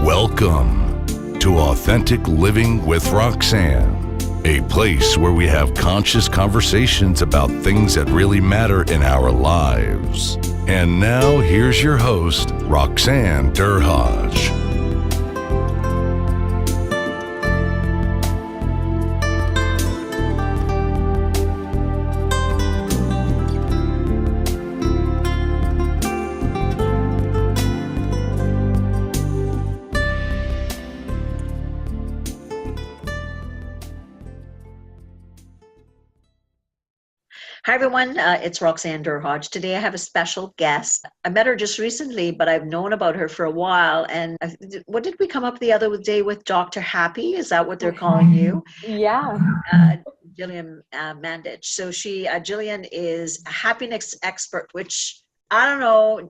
Welcome to Authentic Living with Roxanne, a place where we have conscious conversations about things that really matter in our lives. And now here's your host, Roxanne Derhodge. Hi, everyone. It's Roxanne Derhodge. Today I have a special guest. I met her just recently, but I've known about her for a while. And what did we come up the other day with? Dr. Happy? Is that what they're calling you? Yeah. Gillian Mandich. So Gillian is a happiness expert, which I don't know.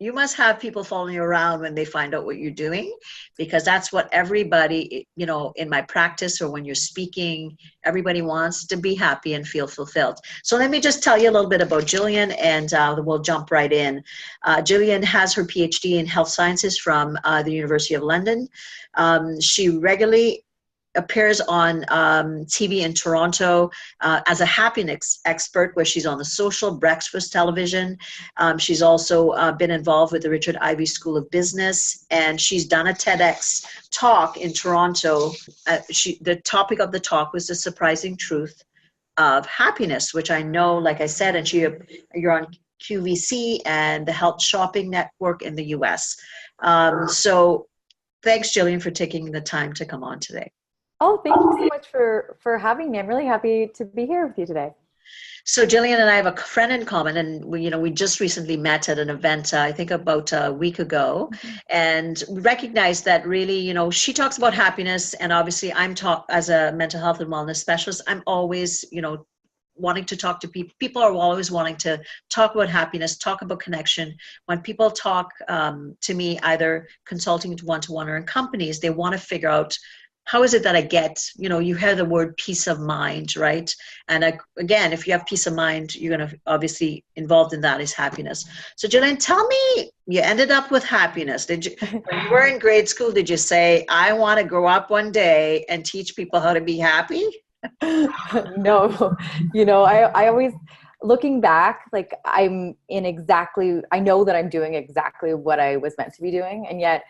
You must have people following you around when they find out what you're doing, because that's what everybody, in my practice or when you're speaking, everybody wants to be happy and feel fulfilled. So let me just tell you a little bit about Gillian, and we'll jump right in. Gillian has her PhD in health sciences from the University of London. She regularly appears on TV in Toronto as a happiness expert, where she's on the social breakfast television. She's also been involved with the Richard Ivey School of Business, and she's done a TEDx talk in Toronto. The topic of the talk was the surprising truth of happiness, which I know, like I said, and you're on QVC and the Health Shopping Network in the US. So thanks, Gillian, for taking the time to come on today. Oh, thank you so much for having me. I'm really happy to be here with you today. So Gillian and I have a friend in common, and we just recently met at an event, I think about a week ago, and we recognized that really, she talks about happiness, and obviously as a mental health and wellness specialist, I'm always, wanting to talk to people. People are always wanting to talk about happiness, talk about connection. When people talk to me, either consulting one-to-one or in companies, they want to figure out, how is it that I get, you hear the word peace of mind, right? And again, if you have peace of mind, you're going to obviously involved in that is happiness. So Gillian, tell me, you ended up with happiness. When you were in grade school, did you say, I want to grow up one day and teach people how to be happy? No, I always, looking back, like I know that I'm doing exactly what I was meant to be doing. And yet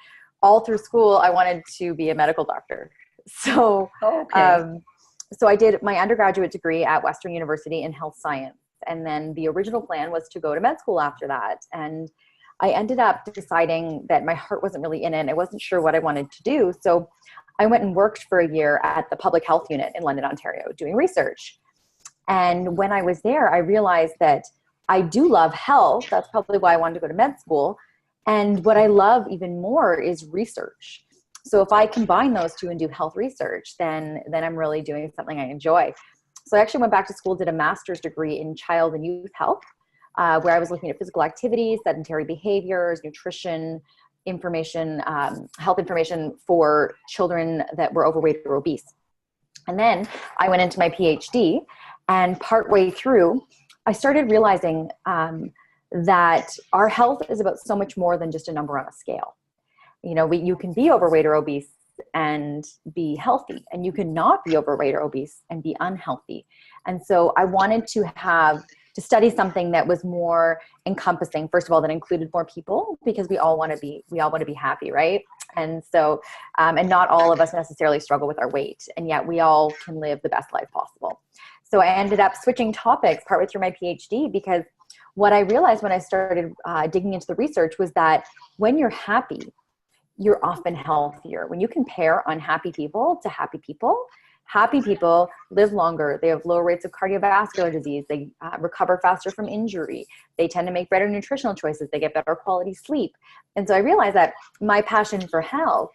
all through school, I wanted to be a medical doctor. So, so I did my undergraduate degree at Western University in health science. And then the original plan was to go to med school after that. And I ended up deciding that my heart wasn't really in it. And I wasn't sure what I wanted to do. So I went and worked for a year at the public health unit in London, Ontario, doing research. And when I was there, I realized that I do love health. That's probably why I wanted to go to med school. And what I love even more is research. So if I combine those two and do health research, then I'm really doing something I enjoy. So I actually went back to school, did a master's degree in child and youth health, where I was looking at physical activities, sedentary behaviors, nutrition information, health information for children that were overweight or obese. And then I went into my PhD, and partway through, I started realizing that our health is about so much more than just a number on a scale. You can be overweight or obese and be healthy, and you cannot be overweight or obese and be unhealthy. And so I wanted to study something that was more encompassing, first of all, that included more people, because we all want to be happy, right? And so, and not all of us necessarily struggle with our weight, and yet we all can live the best life possible. So I ended up switching topics partway through my PhD, because what I realized when I started digging into the research was that when you're happy, you're often healthier. When you compare unhappy people to happy people live longer. They have lower rates of cardiovascular disease. They recover faster from injury. They tend to make better nutritional choices. They get better quality sleep. And so I realized that my passion for health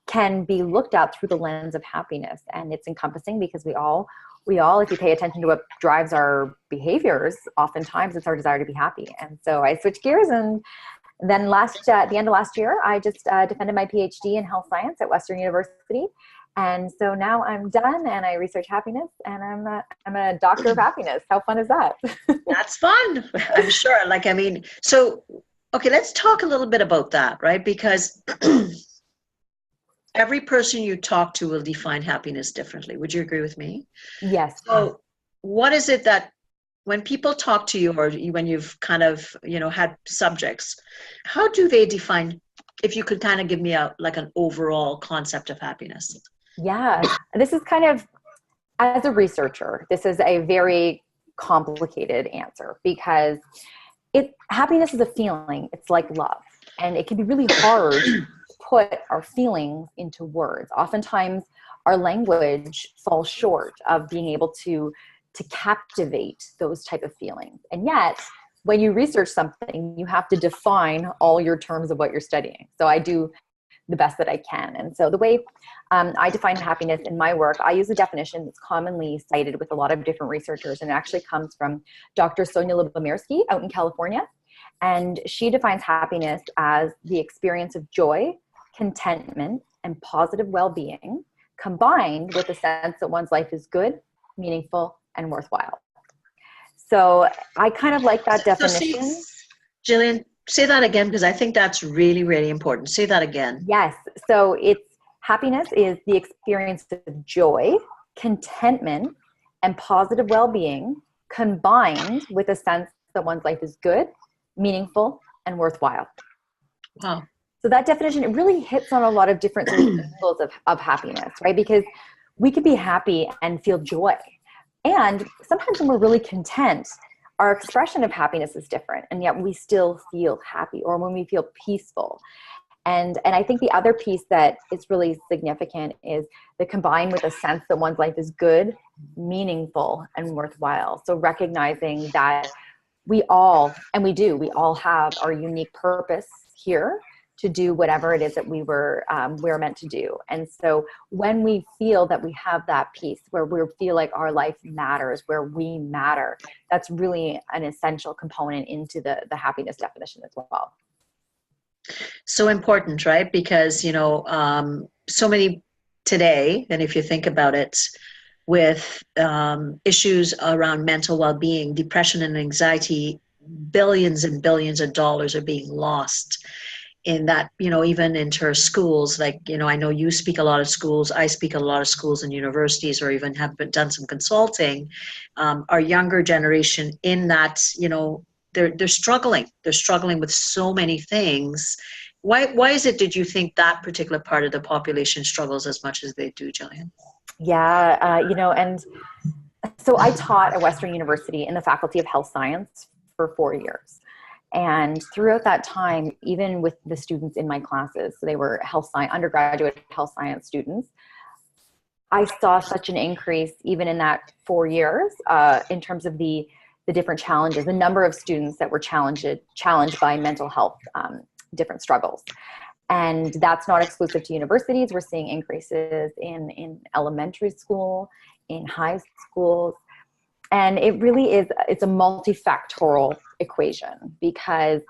can be looked at through the lens of happiness. And it's encompassing, because we all, if you pay attention to what drives our behaviors, oftentimes it's our desire to be happy. And so I switched gears, and then at the end of last year, I just defended my PhD in health science at Western University. And so now I'm done, and I research happiness, and I'm a doctor of happiness. How fun is that? That's fun. I'm sure. So, okay, let's talk a little bit about that, right? Because every person you talk to will define happiness differently. Would you agree with me? Yes. So what is it that when people talk to you, or when you've kind of, had subjects, how do they define, if you could kind of give me like an overall concept of happiness? Yeah. This is kind of, as a researcher, this is a very complicated answer because happiness is a feeling. It's like love. And it can be really hard to put our feelings into words. Oftentimes our language falls short of being able to captivate those type of feelings. And yet, when you research something, you have to define all your terms of what you're studying. So I do the best that I can. And so the way I define happiness in my work, I use a definition that's commonly cited with a lot of different researchers, and it actually comes from Dr. Sonia Lubomirski out in California. And she defines happiness as the experience of joy, contentment, and positive well-being, combined with a sense that one's life is good, meaningful, and worthwhile. So I kind of like that definition. So Gillian, say that again, because I think that's really, really important. Say that again. Yes. So happiness is the experience of joy, contentment, and positive well-being, combined with a sense that one's life is good, meaningful, and worthwhile. Wow. So that definition, it really hits on a lot of different levels of happiness, right? Because we could be happy and feel joy. And sometimes when we're really content, our expression of happiness is different, and yet we still feel happy, or when we feel peaceful. And I think the other piece that is really significant is the combined with a sense that one's life is good, meaningful, and worthwhile. So recognizing that we all have our unique purpose here to do whatever it is that we're meant to do. And so when we feel that we have that piece where we feel like our life matters, where we matter, that's really an essential component into the happiness definition as well. So important, right? Because, so many today, and if you think about it, with issues around mental well-being, depression and anxiety, billions and billions of dollars are being lost in that, even into schools. Like, I know you speak a lot of schools, I speak a lot of schools and universities, or even have done some consulting. Our younger generation in that, they're struggling. They're struggling with so many things. Why is it, did you think that particular part of the population struggles as much as they do, Gillian? Yeah, and so I taught at Western University in the Faculty of Health Science for 4 years. And throughout that time, even with the students in my classes, so they were undergraduate health science students, I saw such an increase even in that 4 years in terms of the different challenges, the number of students that were challenged by mental health, different struggles. And that's not exclusive to universities. We're seeing increases in elementary school, in high schools. And it really is, it's a multifactorial equation, because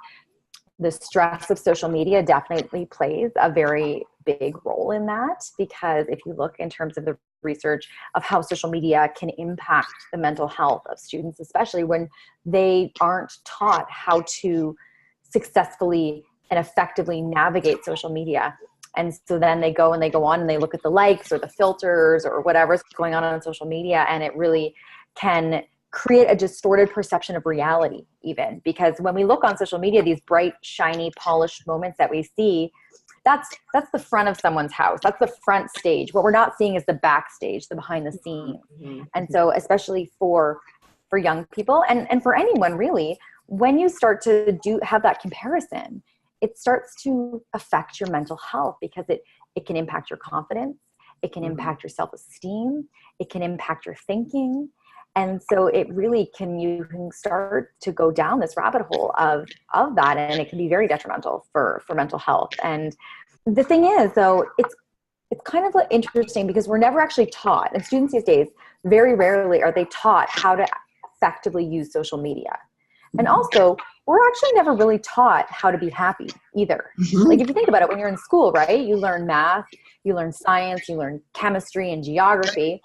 the stress of social media definitely plays a very big role in that. Because if you look in terms of the research of how social media can impact the mental health of students, especially when they aren't taught how to successfully and effectively navigate social media. And so then they go on and they look at the likes or the filters or whatever's going on social media, and it really can create a distorted perception of reality even. Because when we look on social media, these bright, shiny, polished moments that we see, that's the front of someone's house. That's the front stage. What we're not seeing is the backstage, the behind the scenes. Mm-hmm. And so especially for young people and for anyone really, when you start to have that comparison, it starts to affect your mental health, because it can impact your confidence. It can impact your self-esteem. It can impact your thinking. And so you can start to go down this rabbit hole of that, and it can be very detrimental for mental health. And the thing is, though, it's kind of interesting because we're never actually taught, and students these days, very rarely are they taught how to effectively use social media. And also, we're actually never really taught how to be happy either. Mm-hmm. Like if you think about it, when you're in school, right, you learn math, you learn science, you learn chemistry and geography.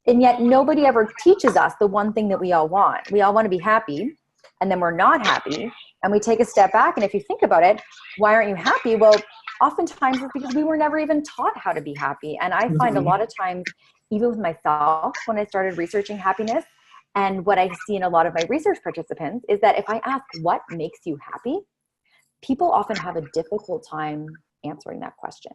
And yet nobody ever teaches us the one thing that we all want. We all want to be happy, and then we're not happy, and we take a step back. And if you think about it, why aren't you happy? Well, oftentimes it's because we were never even taught how to be happy. And I find a lot of times, even with myself, when I started researching happiness, and what I see in a lot of my research participants is that if I ask what makes you happy, people often have a difficult time answering that question.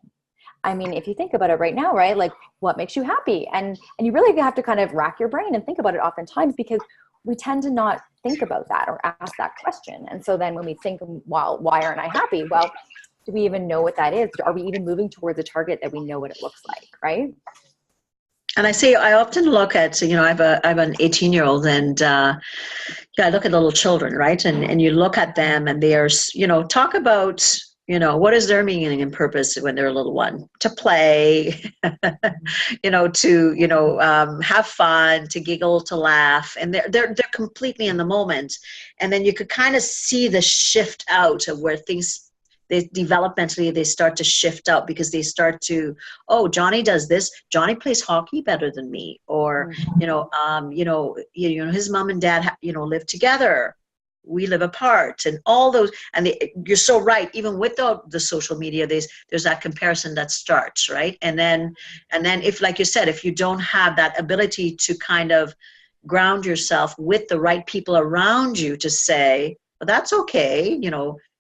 I mean, if you think about it right now, right? Like, what makes you happy? And you really have to kind of rack your brain and think about it oftentimes, because we tend to not think about that or ask that question. And so then when we think, well, why aren't I happy? Well, do we even know what that is? Are we even moving towards a target that we know what it looks like, right? And I often look at, I have an 18-year-old, and I look at little children, right? And you look at them, and they are, talk about, what is their meaning and purpose when they're a little one? To play, to have fun, to giggle, to laugh, and they're completely in the moment. And then you could kind of see the shift out of where things, they developmentally, they start to shift out, because they start to, oh, Johnny does this. Johnny plays hockey better than me, or his mom and dad live together. We live apart, and all those. And you're so right. Even without the social media, there's that comparison that starts, right. And then if, like you said, if you don't have that ability to kind of ground yourself with the right people around you to say, well, that's okay,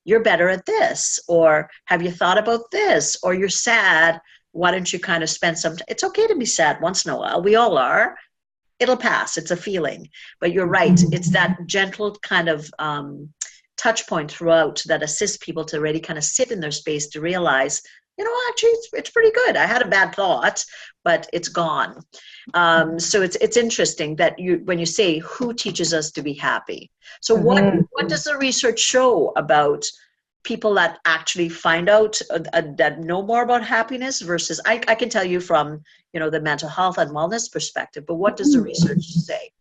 you're better at this, or have you thought about this, or you're sad, why don't you kind of spend some time? It's okay to be sad once in a while. We all are. It'll pass. It's a feeling. But you're right. It's that gentle kind of touch point throughout that assists people to really kind of sit in their space to realize, actually it's pretty good. I had a bad thought, but it's gone. So it's interesting that when you say who teaches us to be happy. So what does the research show about people that actually find out that know more about happiness versus, I can tell you from, the mental health and wellness perspective, but what does the research say?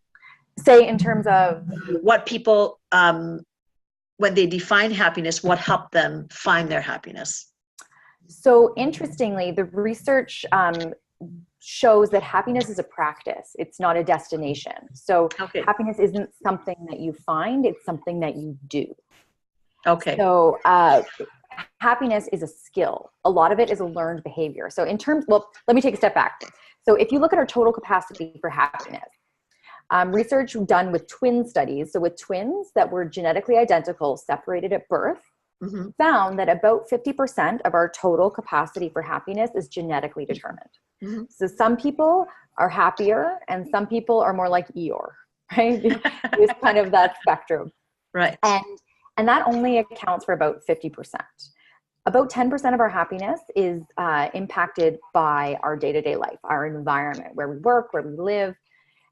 Say in terms of what people, when they define happiness, what helped them find their happiness? So interestingly, the research shows that happiness is a practice. It's not a destination. So happiness isn't something that you find, it's something that you do. Okay. So happiness is a skill. A lot of it is a learned behavior. So let me take a step back. So if you look at our total capacity for happiness, research done with twin studies, so with twins that were genetically identical, separated at birth, found that about 50% of our total capacity for happiness is genetically determined. So some people are happier and some people are more like Eeyore, right? It's kind of that spectrum. Right. And that only accounts for about 50%. About 10% of our happiness is impacted by our day-to-day life, our environment, where we work, where we live.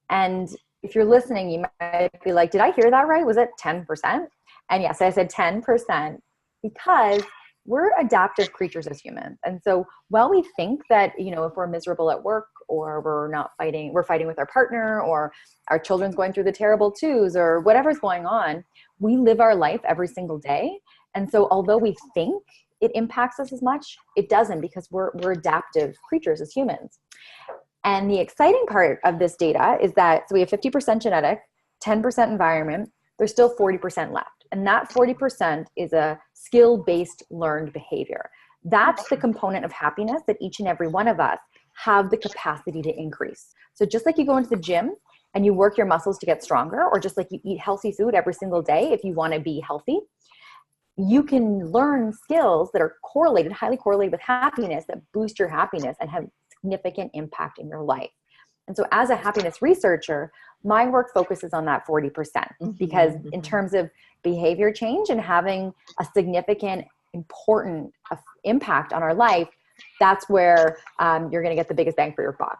And if you're listening, you might be like, did I hear that right? Was it 10%? And yes, I said 10%, because we're adaptive creatures as humans. And so while we think that, if we're miserable at work, or we're fighting with our partner, or our children's going through the terrible twos, or whatever's going on, we live our life every single day. And so although we think it impacts us as much, it doesn't, because we're adaptive creatures as humans. And the exciting part of this data is that, so we have 50% genetic, 10% environment, there's still 40% left. And that 40% is a skill-based learned behavior. That's the component of happiness that each and every one of us have the capacity to increase. So just like you go into the gym and you work your muscles to get stronger, or just like you eat healthy food every single day if you want to be healthy, you can learn skills that are highly correlated with happiness, that boost your happiness and have significant impact in your life. And so as a happiness researcher, my work focuses on that 40%, because in terms of behavior change and having a significant, important impact on our life, that's where you're going to get the biggest bang for your buck.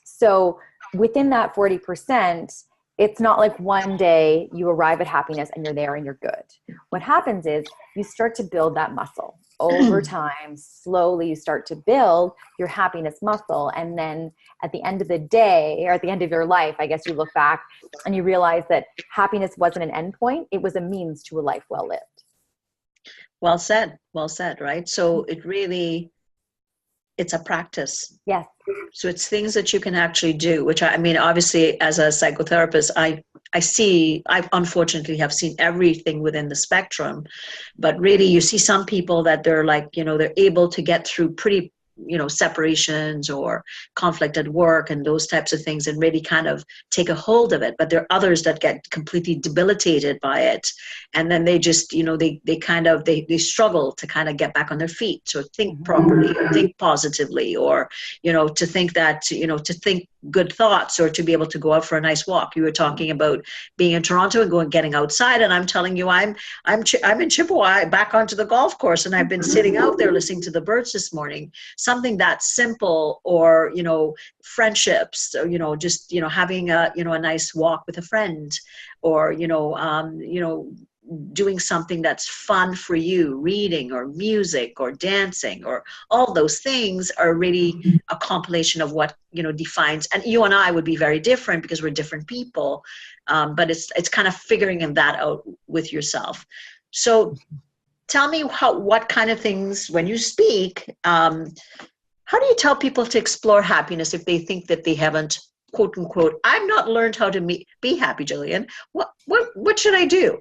So within that 40%, it's not like one day you arrive at happiness and you're there and you're good. What happens is you start to build that muscle over time. Slowly you start to build your happiness muscle. And then at the end of the day, or at the end of your life, I guess you look back and you realize that happiness wasn't an endpoint. It was a means to a life well lived. Well said, right? So it's a practice. Yes. So it's things that you can actually do, which I mean, obviously as a psychotherapist, I I unfortunately have seen everything within the spectrum, but really you see some people that they're like, they're able to get through pretty, separations or conflict at work and those types of things and really kind of take a hold of it. But there are others that get completely debilitated by it. And then they just, they struggle to kind of get back on their feet, to think properly, or think positively, or, to think that, to think good thoughts, or to be able to go out for a nice walk. You were talking about being in Toronto and getting outside. And I'm telling you, I'm in Chippewa, back onto the golf course, and I've been sitting out there listening to the birds this morning. Something that simple, or friendships, or just having a nice walk with a friend, or doing something that's fun for you, reading or music or dancing, or all those things are really a compilation of what defines. And you and I would be very different because we're different people, but it's kind of figuring that out with yourself. So tell me what kind of things, when you speak, how do you tell people to explore happiness if they think that they haven't, quote unquote, I've not learned how to be happy, Gillian? What should I do?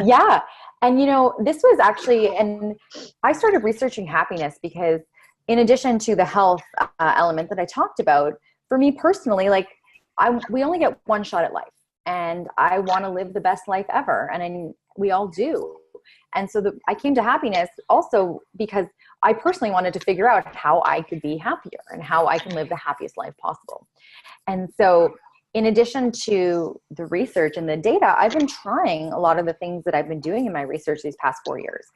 Yeah. And, this was actually, and I started researching happiness because in addition to the health element that I talked about, for me personally, we only get one shot at life, and I want to live the best life ever. And we all do. And so I came to happiness also because I personally wanted to figure out how I could be happier and how I can live the happiest life possible. And so in addition to the research and the data, I've been trying a lot of the things that I've been doing in my research these past 4 years,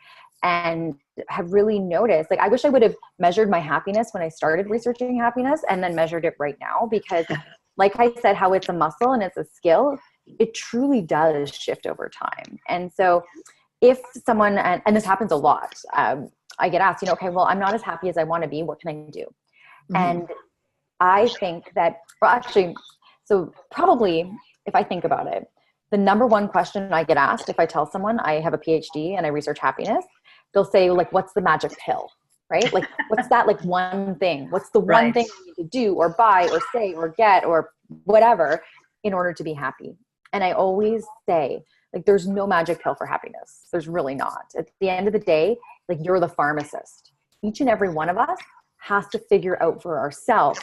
and have really noticed, I wish I would have measured my happiness when I started researching happiness and then measured it right now, because like I said, how it's a muscle and it's a skill, it truly does shift over time. And so if someone, and this happens a lot, I get asked, okay, well, I'm not as happy as I want to be. What can I do? Mm-hmm. And I think that, so probably if I think about it, the number one question I get asked if I tell someone I have a PhD and I research happiness, they'll say, what's the magic pill, right? What's that one thing? What's the one thing you need to do or buy or say or get or whatever in order to be happy? And I always say, there's no magic pill for happiness. There's really not. At the end of the day, you're the pharmacist. Each and every one of us has to figure out for ourselves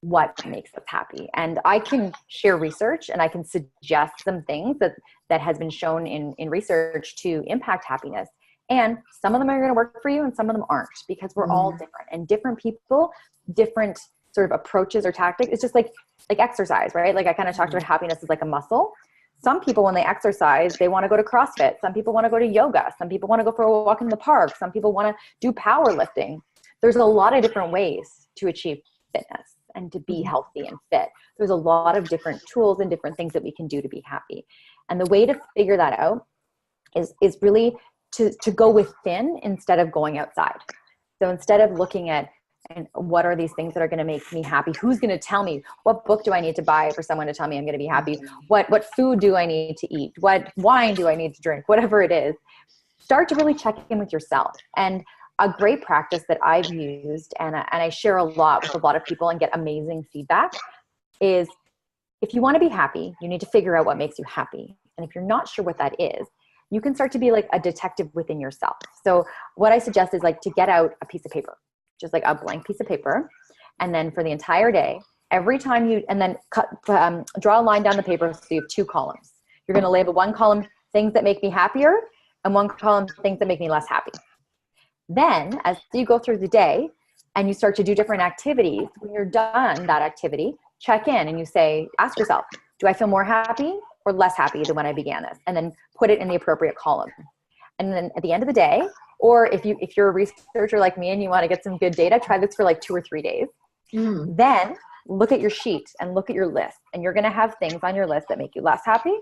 what makes us happy. And I can share research and I can suggest some things that has been shown in research to impact happiness. And some of them are going to work for you and some of them aren't, because we're all different, and different people, different sort of approaches or tactics. It's just like exercise, right? I kind of talked about happiness as like a muscle. Some people, when they exercise, they want to go to CrossFit. Some people want to go to yoga. Some people want to go for a walk in the park. Some people want to do powerlifting. There's a lot of different ways to achieve fitness and to be healthy and fit. There's a lot of different tools and different things that we can do to be happy. And the way to figure that out is really to go within instead of going outside. So instead of looking at, and what are these things that are going to make me happy? Who's going to tell me? What book do I need to buy for someone to tell me I'm going to be happy? What food do I need to eat? What wine do I need to drink? Whatever it is, start to really check in with yourself. And a great practice that I've used, and I share a lot with a lot of people and get amazing feedback, is if you want to be happy, you need to figure out what makes you happy. And if you're not sure what that is, you can start to be like a detective within yourself. So what I suggest is to get out a piece of paper, just a blank piece of paper. And then for the entire day, every time and then draw a line down the paper so you have 2 columns. You're going to label one column, things that make me happier, and one column, things that make me less happy. Then as you go through the day and you start to do different activities, when you're done that activity, check in and you ask yourself, do I feel more happy or less happy than when I began this? And then put it in the appropriate column. And then at the end of the day, or if you're a researcher like me and you want to get some good data, try this for 2 or 3 days. Then look at your sheet and look at your list. And you're going to have things on your list that make you less happy.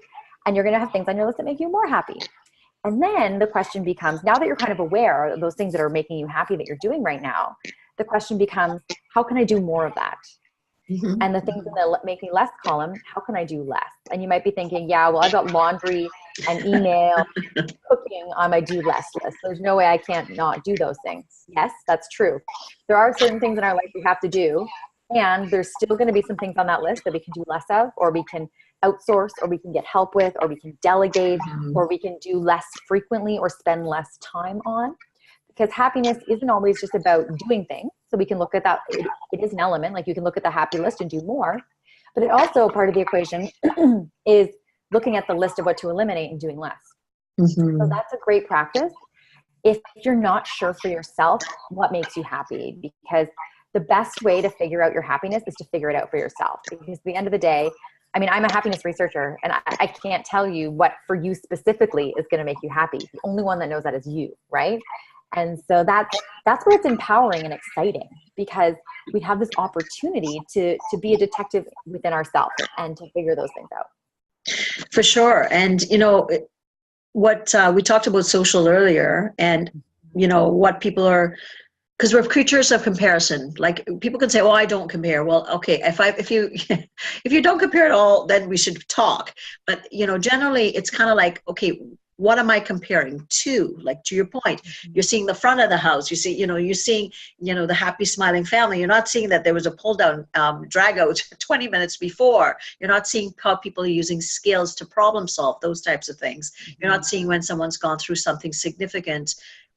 And you're going to have things on your list that make you more happy. And then the question becomes, now that you're kind of aware of those things that are making you happy that you're doing right now, the question becomes, how can I do more of that? And the things in the make me less column, how can I do less? And you might be thinking, yeah, well, I've got laundry and email, cooking on my do less list. There's no way I can't not do those things. Yes, that's true. There are certain things in our life we have to do, and there's still going to be some things on that list that we can do less of, or we can outsource, or we can get help with, or we can delegate, or we can do less frequently or spend less time on. Because happiness isn't always just about doing things. So we can look at that. It is an element, like you can look at the happy list and do more. But it also, part of the equation is looking at the list of what to eliminate and doing less. So that's a great practice if you're not sure for yourself what makes you happy, because the best way to figure out your happiness is to figure it out for yourself. Because at the end of the day, I mean, I'm a happiness researcher, and I can't tell you what for you specifically is going to make you happy. The only one that knows that is you, right? And so that's where it's empowering and exciting, because we have this opportunity to be a detective within ourselves and to figure those things out. For sure. And, you know, what we talked about social earlier, and, you know, what people are, because we're creatures of comparison. Like, people can say, "Oh, I don't compare." Well, okay, if you if you don't compare at all, then we should talk. But, you know, generally it's kind of like, okay, what am I comparing to? Like, to your point, you're seeing the front of the house. You see, you know, you're seeing, you know, the happy smiling family. You're not seeing that there was a pull down drag out 20 minutes before. You're not seeing how people are using skills to problem solve, those types of things. You're not seeing when someone's gone through something significant,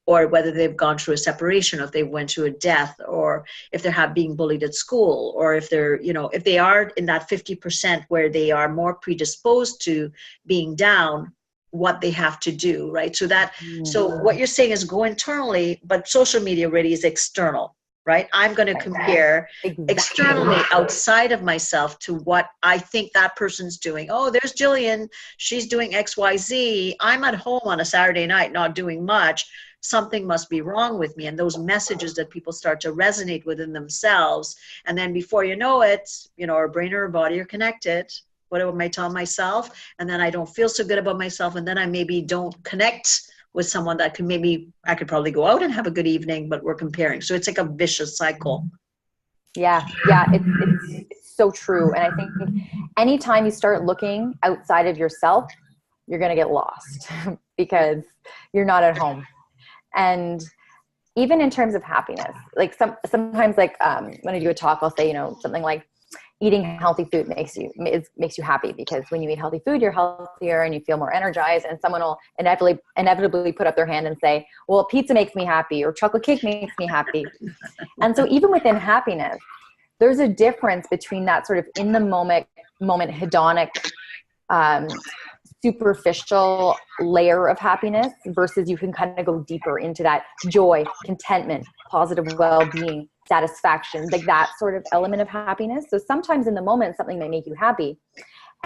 or whether they've gone through a separation, or if they went through a death, or if they're being bullied at school, or if they're, you know, if they are in that 50% where they are more predisposed to being down, what they have to do, right? So that, so what you're saying is go internally, but social media really is external, right? I'm going to compare externally outside of myself to what I think that person's doing. Oh, there's Gillian, she's doing XYZ. I'm at home on a Saturday night, not doing much. Something must be wrong with me. And those messages that people start to resonate within themselves. And then before you know it, you know, our brain or our body are connected. What am I telling myself? And then I don't feel so good about myself. And then I maybe don't connect with someone that could, maybe I could probably go out and have a good evening, but we're comparing. So it's like a vicious cycle. Yeah, it's so true. And I think anytime you start looking outside of yourself, you're going to get lost because you're not at home. And even in terms of happiness, like sometimes like when I do a talk, I'll say, you know, something like, eating healthy food makes you happy, because when you eat healthy food, you're healthier and you feel more energized, and someone will inevitably put up their hand and say, well, pizza makes me happy, or chocolate cake makes me happy. And so even within happiness, there's a difference between that sort of in the moment hedonic, superficial layer of happiness versus you can kind of go deeper into that joy, contentment, positive well-being, satisfaction, like that sort of element of happiness. So sometimes in the moment, something may make you happy,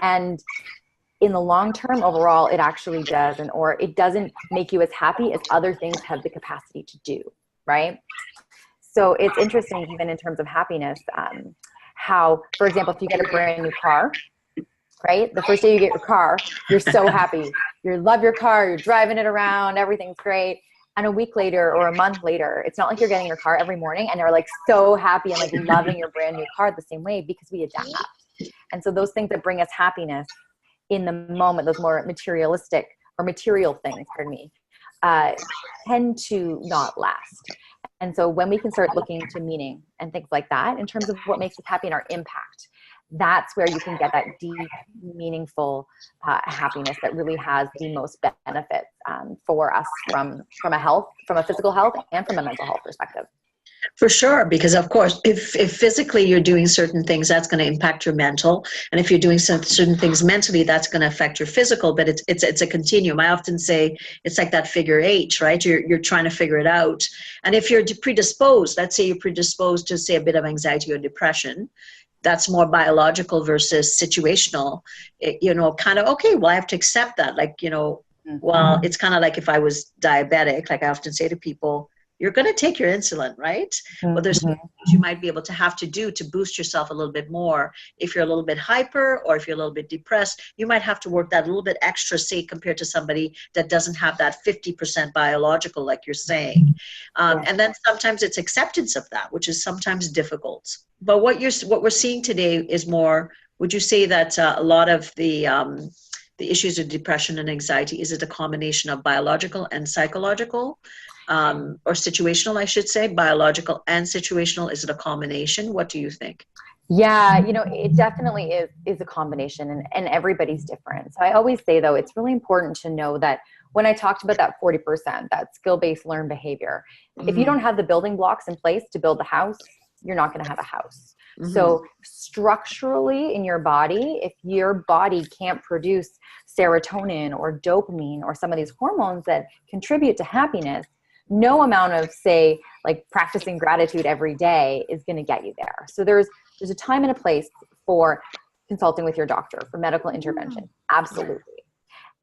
and in the long term, overall, it actually doesn't, or it doesn't make you as happy as other things have the capacity to do, right? So it's interesting, even in terms of happiness, how, for example, if you get a brand new car, right? The first day you get your car, you're so happy. You love your car, you're driving it around, everything's great. And a week later or a month later, it's not like you're getting your car every morning and you're like so happy and like loving your brand new car the same way, because we adapt. And so those things that bring us happiness in the moment, those more materialistic or material things, tend to not last. And so when we can start looking to meaning and things like that in terms of what makes us happy and our impact, that's where you can get that deep, meaningful happiness that really has the most benefits for us from a physical health and from a mental health perspective. For sure, because of course, if physically you're doing certain things, that's going to impact your mental, and if you're doing certain things mentally, that's going to affect your physical. But it's a continuum. I often say it's like that figure eight, right? You're trying to figure it out, and if you're predisposed, let's say you're predisposed to say a bit of anxiety or depression, that's more biological versus situational. You know, kind of, okay, well, I have to accept that. Like, you know, well, it's kind of like if I was diabetic, like I often say to people, you're going to take your insulin, right? Well, there's things you might be able to have to do to boost yourself a little bit more. If you're a little bit hyper, or if you're a little bit depressed, you might have to work that a little bit extra, say, compared to somebody that doesn't have that 50% biological, like you're saying. And then sometimes it's acceptance of that, which is sometimes difficult. But what we're seeing today is more, would you say that a lot of the issues of depression and anxiety, is it a combination of biological and psychological? Or situational, I should say, biological and situational? Is it a combination? What do you think? Yeah, it definitely is a combination, and everybody's different. So I always say, though, it's really important to know that when I talked about that 40%, that skill-based learned behavior, if you don't have the building blocks in place to build the house, you're not going to have a house. So structurally in your body, if your body can't produce serotonin or dopamine or some of these hormones that contribute to happiness, no amount of, say, like practicing gratitude every day is going to get you there. So there's a time and a place for consulting with your doctor for medical intervention. Absolutely.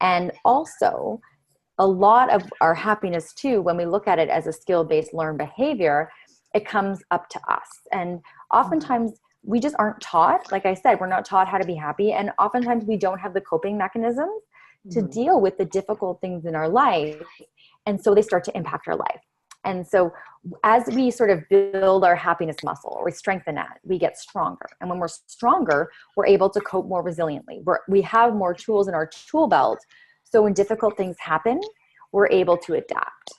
And also, a lot of our happiness too, when we look at it as a skill-based learned behavior, it comes up to us. And oftentimes we just aren't taught, like I said, we're not taught how to be happy. And oftentimes we don't have the coping mechanisms to deal with the difficult things in our life. And so they start to impact our life. And so as we sort of build our happiness muscle, or we strengthen that, we get stronger. And when we're stronger, we're able to cope more resiliently. We have more tools in our tool belt. So when difficult things happen, we're able to adapt.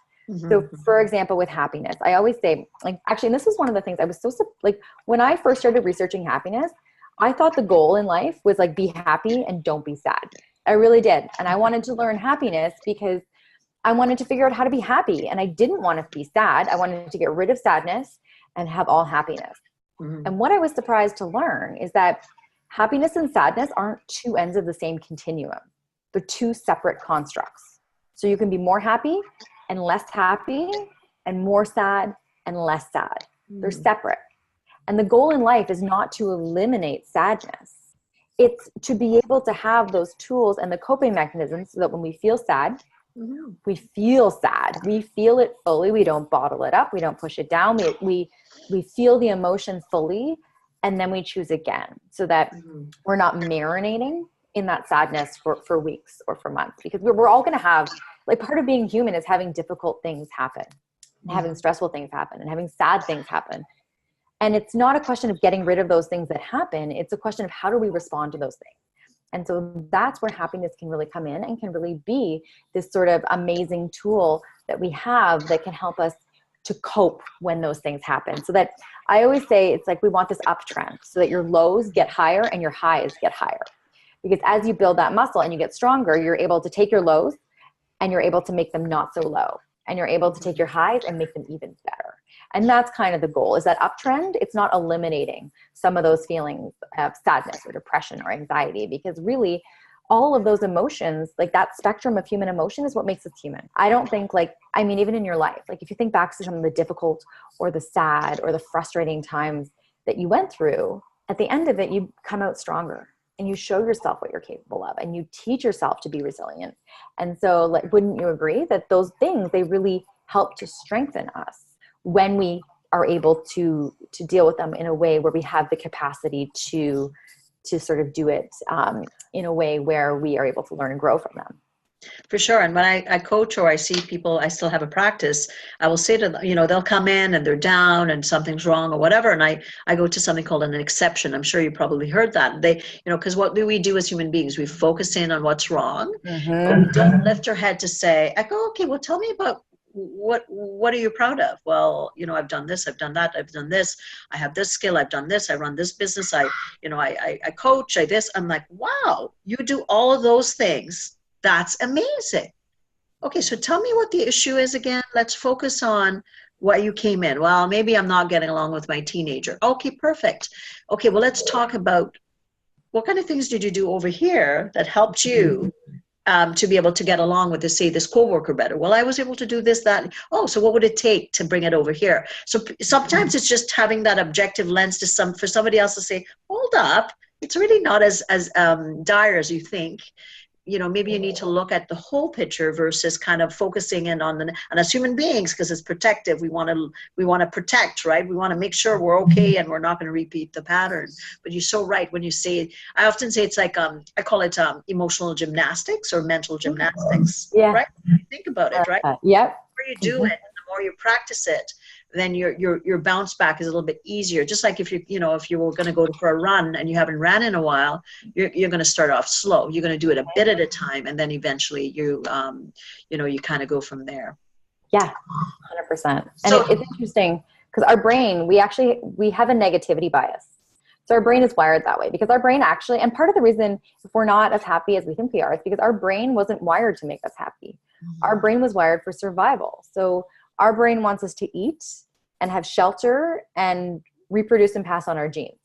So for example, with happiness, I always say, like, actually, and this is one of the things I was like, when I first started researching happiness, I thought the goal in life was like, be happy and don't be sad. I really did. And I wanted to learn happiness because I wanted to figure out how to be happy, and I didn't want to be sad. I wanted to get rid of sadness and have all happiness. And what I was surprised to learn is that happiness and sadness aren't two ends of the same continuum. They're two separate constructs. So you can be more happy and less happy, and more sad and less sad. They're separate. And the goal in life is not to eliminate sadness. It's to be able to have those tools and the coping mechanisms so that when we feel sad, we feel sad. We feel it fully. We don't bottle it up. We don't push it down. We feel the emotion fully, and then we choose again, so that we're not marinating in that sadness for weeks or for months, because we're all going to have, like, part of being human is having difficult things happen, and having stressful things happen, and having sad things happen. And it's not a question of getting rid of those things that happen. It's a question of how do we respond to those things. And so that's where happiness can really come in, and can really be this sort of amazing tool that we have that can help us to cope when those things happen. So that I always say, it's like we want this uptrend so that your lows get higher and your highs get higher. Because as you build that muscle and you get stronger, you're able to take your lows and you're able to make them not so low. And you're able to take your highs and make them even better. And that's kind of the goal, is that uptrend. It's not eliminating some of those feelings of sadness or depression or anxiety, because really all of those emotions, like that spectrum of human emotion, is what makes us human. I don't think, like, I mean, even in your life, like if you think back to some of the difficult or the sad or the frustrating times that you went through, at the end of it, you come out stronger. And you show yourself what you're capable of, and you teach yourself to be resilient. And so, like, wouldn't you agree that those things, they really help to strengthen us when we are able to deal with them in a way where we have the capacity to sort of do it in a way where we are able to learn and grow from them. For sure. And when I coach, or I see people, I still have a practice, I will say to them, they'll come in and they're down and something's wrong or whatever. And I go to something called an exception. I'm sure you probably heard that. Because what do we do as human beings? We focus in on what's wrong, but we don't lift our head to say, I go, okay, well, tell me about what are you proud of? Well, I've done this, I've done that, I've done this, I have this skill, I've done this, I run this business, I coach, I'm like, wow, you do all of those things. That's amazing. Okay, so tell me what the issue is again. Let's focus on why you came in. Well, maybe I'm not getting along with my teenager. Okay, perfect. Okay, well, let's talk about what kind of things did you do over here that helped you to be able to get along with, this coworker better? Well, I was able to do this, that. Oh, so what would it take to bring it over here? So sometimes it's just having that objective lens for somebody else to say, hold up, it's really not as dire as you think. Maybe you need to look at the whole picture versus kind of focusing in on as human beings, because it's protective. We want to protect, right? We want to make sure we're okay and we're not going to repeat the pattern. But you're so right when you say, I often say it's like, I call it emotional gymnastics or mental gymnastics, right? Think about it, right? Yep. The more you do it, the more you practice it, then your bounce back is a little bit easier. Just like if you were going to go for a run and you haven't ran in a while, you're going to start off slow. You're going to do it a bit at a time, and then eventually you kind of go from there. Yeah, 100%. And it's interesting because our brain, we have a negativity bias. So our brain is wired that way because our brain actually, and part of the reason if we're not as happy as we think we are is because our brain wasn't wired to make us happy. Our brain was wired for survival. So our brain wants us to eat and have shelter and reproduce and pass on our genes.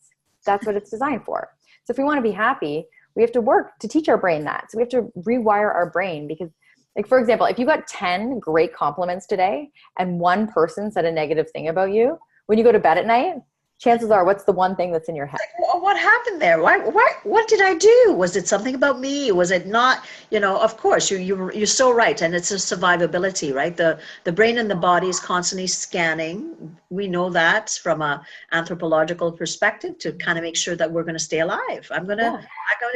That's what it's designed for. So if we want to be happy, we have to work to teach our brain that. So we have to rewire our brain because, like, for example, if you got 10 great compliments today and one person said a negative thing about you, when you go to bed at night, chances are, what's the one thing that's in your head? Well, what happened there? What did I do? Was it something about me? Was it not? Of course, you're so right, and it's a survivability, right? The brain and the body is constantly scanning. We know that from a anthropological perspective to kind of make sure that we're going to stay alive. I'm going to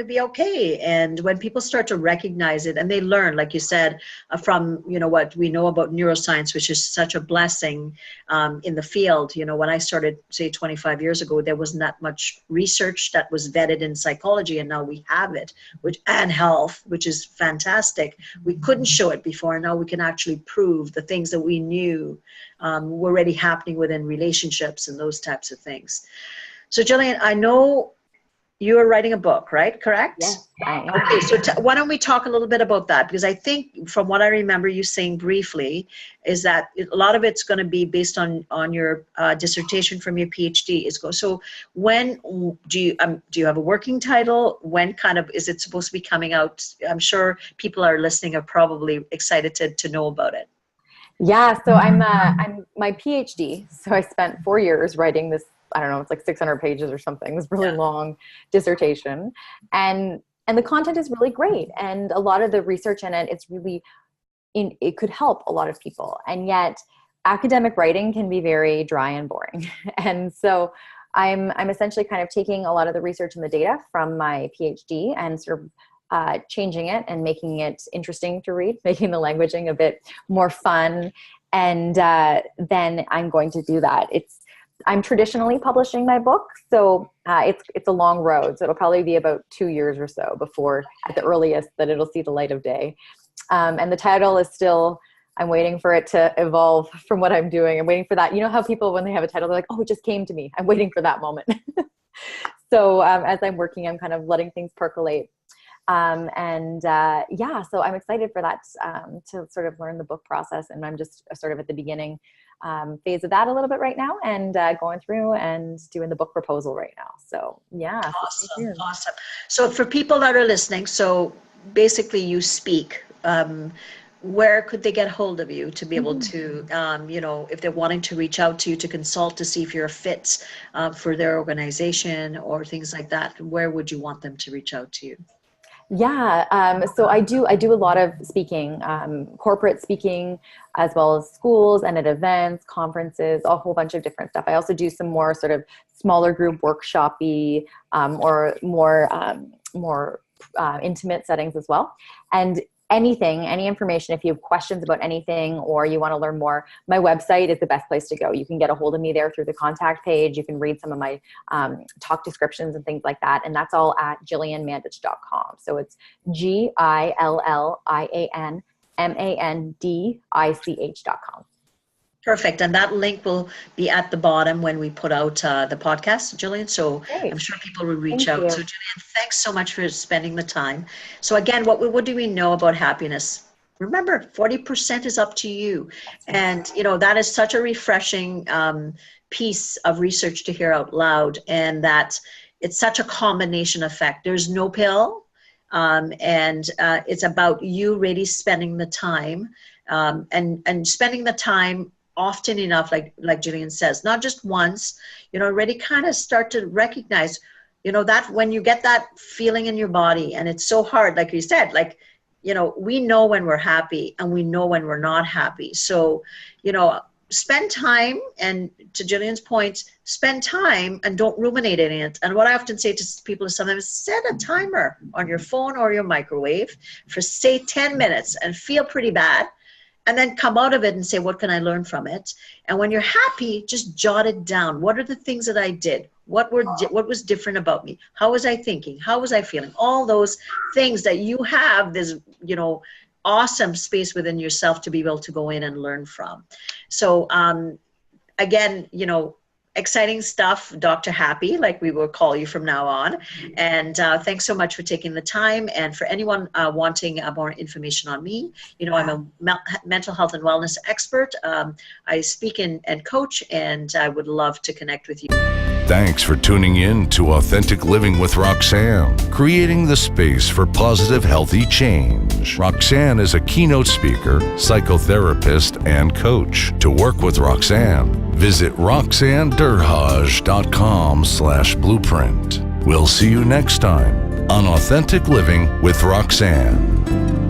be okay. And when people start to recognize it, and they learn, like you said, from what we know about neuroscience, which is such a blessing in the field. When I started, say, 25 years ago, there wasn't that much research that was vetted in psychology, and now we have it, and health, which is fantastic. We couldn't show it before, and now we can actually prove the things that we knew were already happening within relationships and those types of things. So, Gillian, I know you are writing a book, right? Correct? Yes, I am. Okay, so why don't we talk a little bit about that? Because I think from what I remember you saying briefly is that a lot of it's going to be based on your dissertation from your PhD. So when do you have a working title? When kind of is it supposed to be coming out? I'm sure people are listening are probably excited to know about it. Yeah, so I'm my PhD. So I spent 4 years writing this. I don't know, it's like 600 pages or something. This really long dissertation, and the content is really great. And a lot of the research in it, it could help a lot of people. And yet, academic writing can be very dry and boring. And so, I'm essentially kind of taking a lot of the research and the data from my PhD and sort of changing it and making it interesting to read, making the languaging a bit more fun. And then I'm going to do that. I'm traditionally publishing my book, so it's a long road. So it'll probably be about 2 years or so before, at the earliest, that it'll see the light of day. And the title is still, I'm waiting for it to evolve from what I'm doing. I'm waiting for that. You know how people, when they have a title, they're like, oh, it just came to me. I'm waiting for that moment. So as I'm working, I'm kind of letting things percolate. So I'm excited for that, to sort of learn the book process. And I'm just sort of at the beginning phase of that a little bit right now, and going through and doing the book proposal right now. So yeah. Awesome. So for people that are listening, so basically you speak, where could they get hold of you to be able to, if they're wanting to reach out to you to consult to see if you're a fit for their organization or things like that, where would you want them to reach out to you? Yeah, so I do a lot of speaking, corporate speaking, as well as schools and at events, conferences, a whole bunch of different stuff. I also do some more sort of smaller group workshop-y, or more intimate settings as well. And any information, if you have questions about anything or you want to learn more, my website is the best place to go. You can get a hold of me there through the contact page. You can read some of my talk descriptions and things like that. And that's all at gillianmandich.com. So it's GILLIANMANDICH.com. Perfect. And that link will be at the bottom when we put out the podcast, Gillian. So great. I'm sure people will reach out. So Gillian, thanks so much for spending the time. So again, what do we know about happiness? Remember, 40% is up to you. And, that is such a refreshing piece of research to hear out loud, and that it's such a combination effect. There's no pill. And it's about you really spending the time and spending the time often enough, like Gillian says, not just once, already kind of start to recognize, that when you get that feeling in your body, and it's so hard, like you said, we know when we're happy and we know when we're not happy. So, spend time, and to Gillian's point, spend time and don't ruminate in it. And what I often say to people is sometimes set a timer on your phone or your microwave for, say, 10 minutes and feel pretty bad. And then come out of it and say, what can I learn from it? And when you're happy, just jot it down. What are the things that I did? What was different about me? How was I thinking? How was I feeling? All those things that you have this, awesome space within yourself to be able to go in and learn from. So again, exciting stuff, Dr. Happy, like we will call you from now on. And thanks so much for taking the time. And for anyone wanting more information on me, you know, I'm a mental health and wellness expert. I speak and coach, and I would love to connect with you. Thanks for tuning in to Authentic Living with Roxanne, creating the space for positive, healthy change. Roxanne is a keynote speaker, psychotherapist, and coach. To work with Roxanne, visit roxannederhaj.com/blueprint. We'll see you next time on Authentic Living with Roxanne.